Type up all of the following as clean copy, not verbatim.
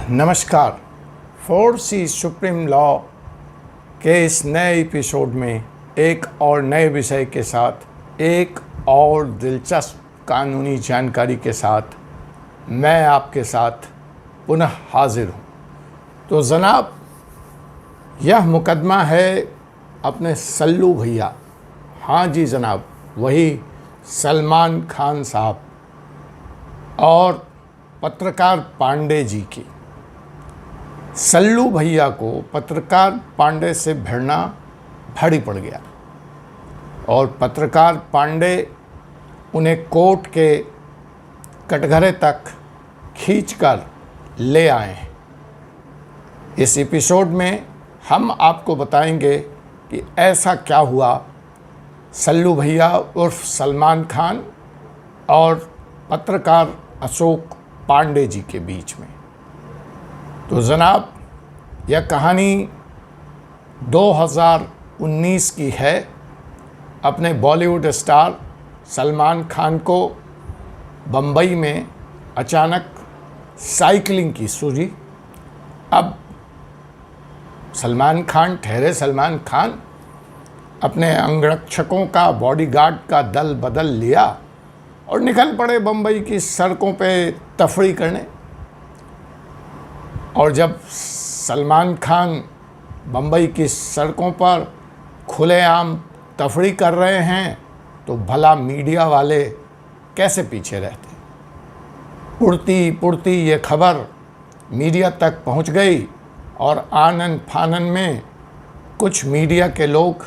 नमस्कार। 4C supreme law के इस नए एपिसोड में एक और नए विषय के साथ एक और दिलचस्प कानूनी जानकारी के साथ मैं आपके साथ पुनः हाजिर हूँ। तो जनाब, यह मुकदमा है अपने सल्लू भैया, हाँ जी जनाब, वही सलमान खान साहब और पत्रकार पांडे जी की। सल्लू भैया को पत्रकार पांडे से भिड़ना भारी पड़ गया और पत्रकार पांडे उन्हें कोर्ट के कटघरे तक खींचकर ले आए हैं। इस एपिसोड में हम आपको बताएंगे कि ऐसा क्या हुआ सल्लू भैया उर्फ सलमान खान और पत्रकार अशोक पांडे जी के बीच में। तो जनाब, यह कहानी 2019 की है। अपने बॉलीवुड स्टार सलमान खान को बम्बई में अचानक साइकिलिंग की सूझी। अब सलमान खान ठहरे सलमान खान अपने अंगरक्षकों का, बॉडीगार्ड का दल बदल लिया और निकल पड़े बम्बई की सड़कों पे तफरी करने। और जब सलमान खान बम्बई की सड़कों पर खुलेआम तफरी कर रहे हैं तो भला मीडिया वाले कैसे पीछे रहते। उड़ती पुड़ती ये खबर मीडिया तक पहुंच गई और आनन फानन में कुछ मीडिया के लोग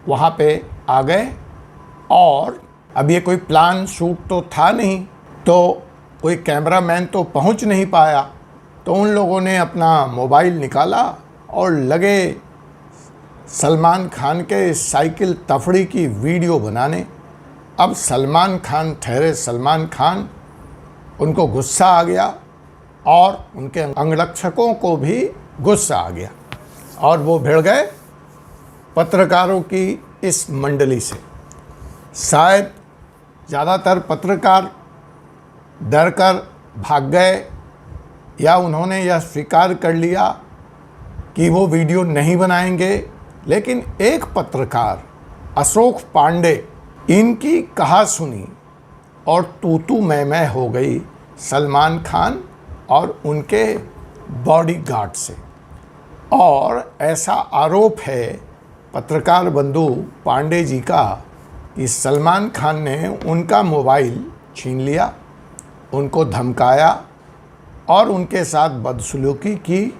वहां पे आ गए। और अब ये कोई प्लान शूट तो था नहीं, तो कोई कैमरामैन तो पहुंच नहीं पाया, तो उन लोगों ने अपना मोबाइल निकाला और लगे सलमान खान के साइकिल तफड़ी की वीडियो बनाने। अब सलमान खान ठहरे सलमान खान, उनको गुस्सा आ गया और उनके अंगरक्षकों को भी गुस्सा आ गया और वो भिड़ गए पत्रकारों की इस मंडली से। शायद ज़्यादातर पत्रकार डर कर भाग गए या उन्होंने यह स्वीकार कर लिया कि वो वीडियो नहीं बनाएंगे। लेकिन एक पत्रकार अशोक पांडे, इनकी कहा सुनी और तू मैं हो गई सलमान खान और उनके बॉडीगार्ड से। और ऐसा आरोप है पत्रकार बंधु पांडे जी का कि सलमान खान ने उनका मोबाइल छीन लिया, उनको धमकाया और उनके साथ बदसलूकी की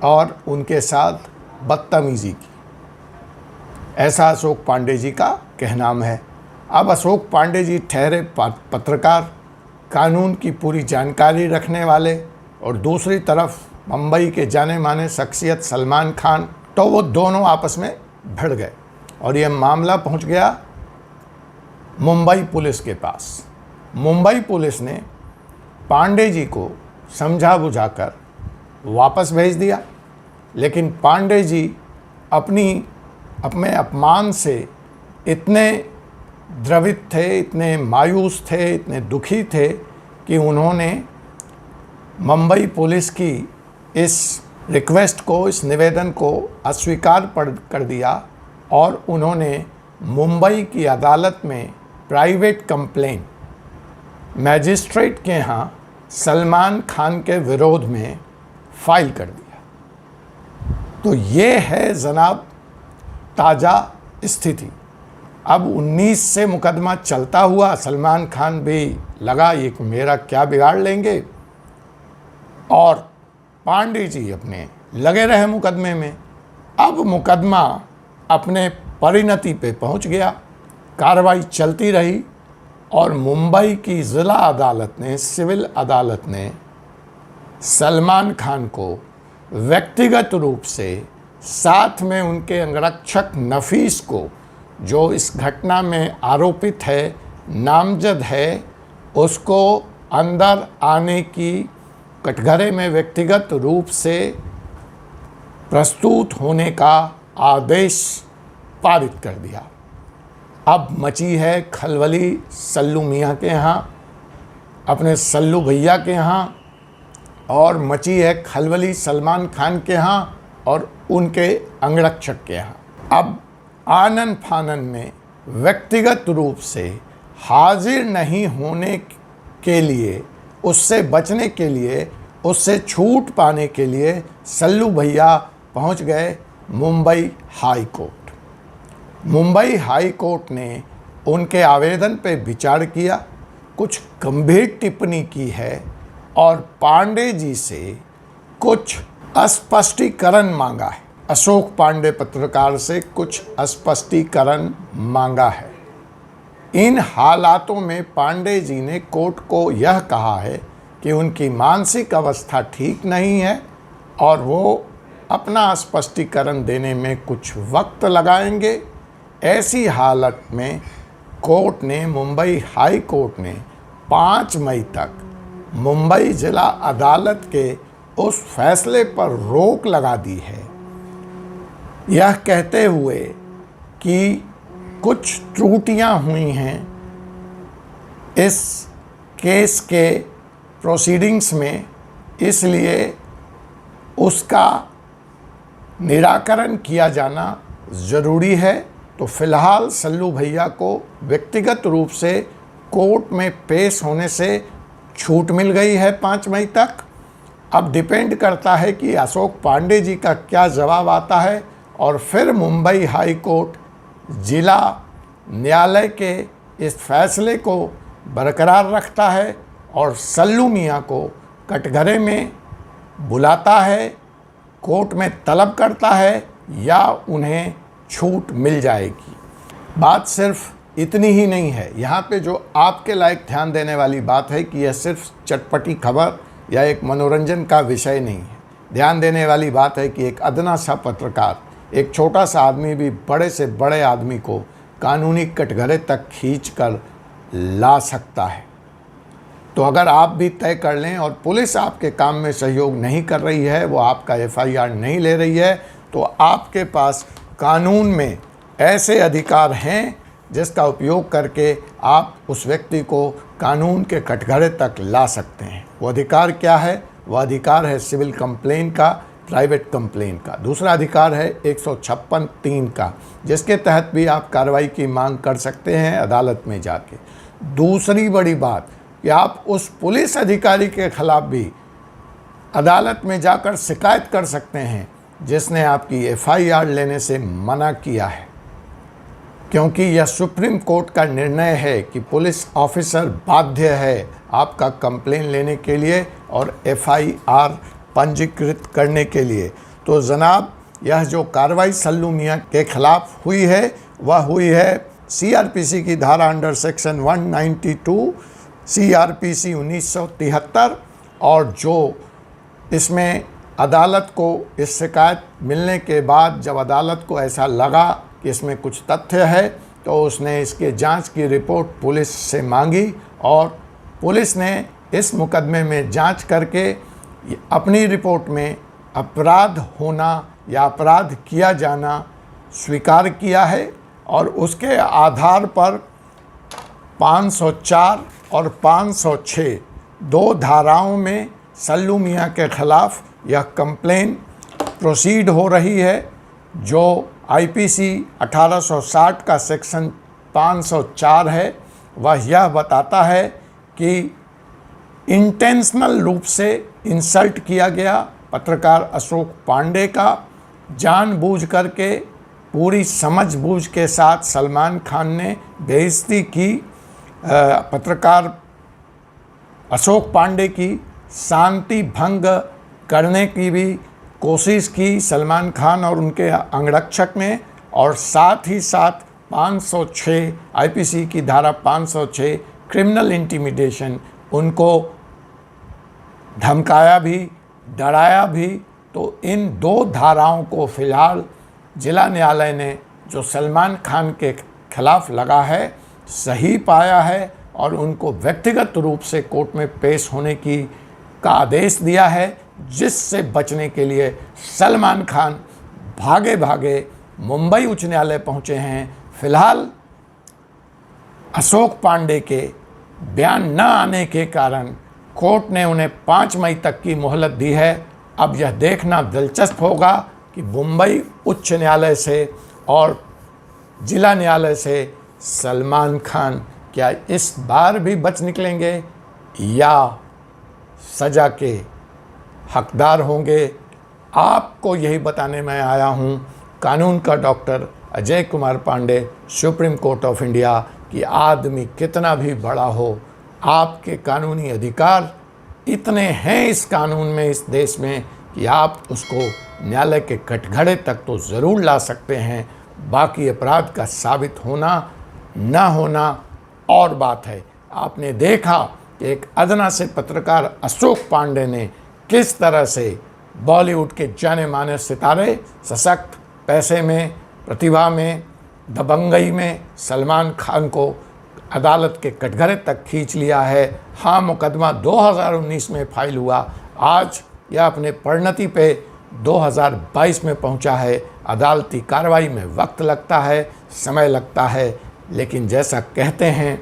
और उनके साथ बदतमीज़ी की। ऐसा अशोक पांडे जी का कहनाम है। अब अशोक पांडे जी ठहरे पत्रकार, कानून की पूरी जानकारी रखने वाले, और दूसरी तरफ मुंबई के जाने माने शख्सियत सलमान खान, तो वो दोनों आपस में भिड़ गए और ये मामला पहुंच गया मुंबई पुलिस के पास। मुंबई पुलिस ने पांडे जी को समझा बुझाकर वापस भेज दिया, लेकिन पांडे जी अपने अपमान से इतने द्रवित थे, इतने मायूस थे, इतने दुखी थे कि उन्होंने मुंबई पुलिस की इस रिक्वेस्ट को, इस निवेदन को अस्वीकार कर दिया और उन्होंने मुंबई की अदालत में प्राइवेट कंप्लेंट मैजिस्ट्रेट के यहाँ सलमान खान के विरोध में फाइल कर दिया। तो ये है जनाब ताज़ा स्थिति। अब 19 से मुकदमा चलता हुआ, सलमान खान भी लगा ये मेरा क्या बिगाड़ लेंगे, और पांडे जी अपने लगे रहे मुकदमे में। अब मुकदमा अपने परिणति पे पहुंच गया, कार्रवाई चलती रही और मुंबई की ज़िला अदालत ने, सिविल अदालत ने सलमान खान को व्यक्तिगत रूप से, साथ में उनके अंगरक्षक नफीस को, जो इस घटना में आरोपित है, नामजद है, उसको अंदर आने की, कटघरे में व्यक्तिगत रूप से प्रस्तुत होने का आदेश पारित कर दिया। अब मची है खलबली सल्लू मियाँ के यहाँ, अपने सल्लू भैया के यहाँ, और मची है खलबली सलमान खान के यहाँ और उनके अंगरक्षक के यहाँ। अब आनन फानन में व्यक्तिगत रूप से हाजिर नहीं होने के लिए, उससे बचने के लिए, उससे छूट पाने के लिए सल्लू भैया पहुंच गए Mumbai high court. Mumbai high court ने उनके आवेदन पर विचार किया, कुछ गंभीर टिप्पणी की है और पांडे जी से कुछ स्पष्टीकरण मांगा है। अशोक पांडे पत्रकार से कुछ स्पष्टीकरण मांगा है। इन हालातों में पांडे जी ने कोर्ट को यह कहा है कि उनकी मानसिक अवस्था ठीक नहीं है और वो अपना स्पष्टीकरण देने में कुछ वक्त लगाएंगे। ऐसी हालत में कोर्ट ने, मुंबई हाई कोर्ट ने 5 मई तक मुंबई जिला अदालत के उस फैसले पर रोक लगा दी है, यह कहते हुए कि कुछ त्रुटियां हुई हैं इस केस के प्रोसीडिंग्स में, इसलिए उसका निराकरण किया जाना ज़रूरी है। तो फिलहाल सल्लू भैया को व्यक्तिगत रूप से कोर्ट में पेश होने से छूट मिल गई है 5 मई तक। अब डिपेंड करता है कि अशोक पांडे जी का क्या जवाब आता है और फिर मुंबई हाई कोर्ट जिला न्यायालय के इस फैसले को बरकरार रखता है और सल्लू मियाँ को कटघरे में बुलाता है, कोर्ट में तलब करता है या उन्हें छूट मिल जाएगी। बात सिर्फ इतनी ही नहीं है। यहाँ पे जो आपके लायक ध्यान देने वाली बात है कि यह सिर्फ चटपटी खबर या एक मनोरंजन का विषय नहीं है। ध्यान देने वाली बात है कि एक अदना सा पत्रकार, एक छोटा सा आदमी भी बड़े से बड़े आदमी को कानूनी कटघरे तक खींच कर ला सकता है। तो अगर आप भी तय कर लें और पुलिस आपके काम में सहयोग नहीं कर रही है, वो आपका FIR नहीं ले रही है, तो आपके पास कानून में ऐसे अधिकार हैं जिसका उपयोग करके आप उस व्यक्ति को कानून के कटघरे तक ला सकते हैं। वो अधिकार क्या है? वो अधिकार है सिविल कंप्लेन का, प्राइवेट कंप्लेन का। दूसरा अधिकार है 156(3) का, जिसके तहत भी आप कार्रवाई की मांग कर सकते हैं अदालत में जाके। दूसरी बड़ी बात कि आप उस पुलिस अधिकारी के खिलाफ भी अदालत में जाकर शिकायत कर सकते हैं जिसने आपकी FIR लेने से मना किया है, क्योंकि यह सुप्रीम कोर्ट का निर्णय है कि पुलिस ऑफिसर बाध्य है आपका कंप्लेन लेने के लिए और FIR पंजीकृत करने के लिए। तो जनाब, यह जो कार्रवाई सल्लू मियाँ के खिलाफ हुई है वह हुई है CRPC की धारा अंडर सेक्शन 192 CRPC 1973, और जो इसमें अदालत को इस शिकायत मिलने के बाद जब अदालत को ऐसा लगा कि इसमें कुछ तथ्य है तो उसने इसके जांच की रिपोर्ट पुलिस से मांगी और पुलिस ने इस मुकदमे में जांच करके अपनी रिपोर्ट में अपराध होना या अपराध किया जाना स्वीकार किया है और उसके आधार पर 504 और 506 दो धाराओं में सल्लू मियाँ के खिलाफ यह कंप्लेन प्रोसीड हो रही है। जो IPC 1860 का सेक्शन 504 है वह यह बताता है कि इंटेंशनल रूप से इंसल्ट किया गया पत्रकार अशोक पांडे का, जानबूझ करके पूरी समझबूझ के साथ सलमान खान ने बेइज्जती की पत्रकार अशोक पांडे की, शांति भंग करने की भी कोशिश की सलमान खान और उनके अंगरक्षक ने, और साथ ही साथ 506 IPC की धारा 506 क्रिमिनल इंटिमिडेशन, उनको धमकाया भी, डराया भी। तो इन दो धाराओं को फिलहाल जिला न्यायालय ने जो सलमान खान के खिलाफ लगा है सही पाया है और उनको व्यक्तिगत रूप से कोर्ट में पेश होने का आदेश दिया है, जिससे बचने के लिए सलमान खान भागे भागे मुंबई उच्च न्यायालय पहुंचे हैं। फिलहाल अशोक पांडे के बयान न आने के कारण कोर्ट ने उन्हें 5 मई तक की मोहलत दी है। अब यह देखना दिलचस्प होगा कि मुंबई उच्च न्यायालय से और जिला न्यायालय से सलमान खान क्या इस बार भी बच निकलेंगे या सज़ा के हकदार होंगे। आपको यही बताने मैं आया हूँ, कानून का doctor Ajay Kumar Pandey, Supreme Court of India, कि आदमी कितना भी बड़ा हो, आपके कानूनी अधिकार इतने हैं इस कानून में, इस देश में, कि आप उसको न्यायालय के कटघरे तक तो ज़रूर ला सकते हैं। बाकी अपराध का साबित होना ना होना और बात है। आपने देखा कि एक अदना से पत्रकार अशोक पांडे ने किस तरह से बॉलीवुड के जाने माने सितारे, सशक्त, पैसे में, प्रतिभा में, दबंगई में सलमान खान को अदालत के कटघरे तक खींच लिया है। हाँ, मुकदमा 2019 में फाइल हुआ, आज यह अपने परिणति पे 2022 में पहुंचा है। अदालती कार्रवाई में वक्त लगता है, समय लगता है, लेकिन जैसा कहते हैं,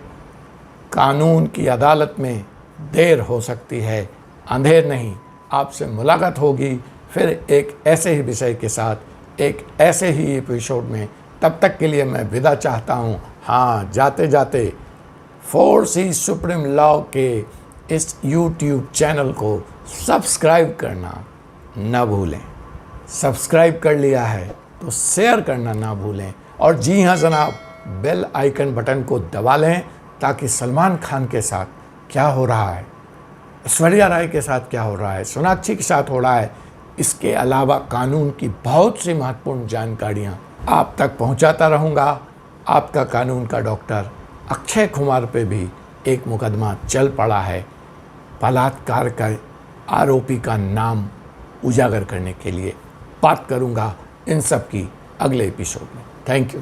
कानून की अदालत में देर हो सकती है, अंधेर नहीं। आपसे मुलाकात होगी फिर एक ऐसे ही विषय के साथ, एक ऐसे ही एपिसोड में। तब तक के लिए मैं विदा चाहता हूँ। हाँ, जाते जाते 4C सुप्रीम लॉ के इस YouTube चैनल को सब्सक्राइब करना ना भूलें। सब्सक्राइब कर लिया है तो शेयर करना ना भूलें। और जी हाँ जनाब, बेल आइकन बटन को दबा लें ताकि सलमान खान के साथ क्या हो रहा है, ऐश्वर्या राय के साथ क्या हो रहा है, सोनाक्षी के साथ हो रहा है, इसके अलावा कानून की बहुत सी महत्वपूर्ण जानकारियाँ आप तक पहुँचाता रहूँगा। आपका कानून का डॉक्टर अक्षय कुमार पे भी एक मुकदमा चल पड़ा है, बलात्कार का आरोपी का नाम उजागर करने के लिए। बात करूँगा इन सब की अगले एपिसोड में। Thank you.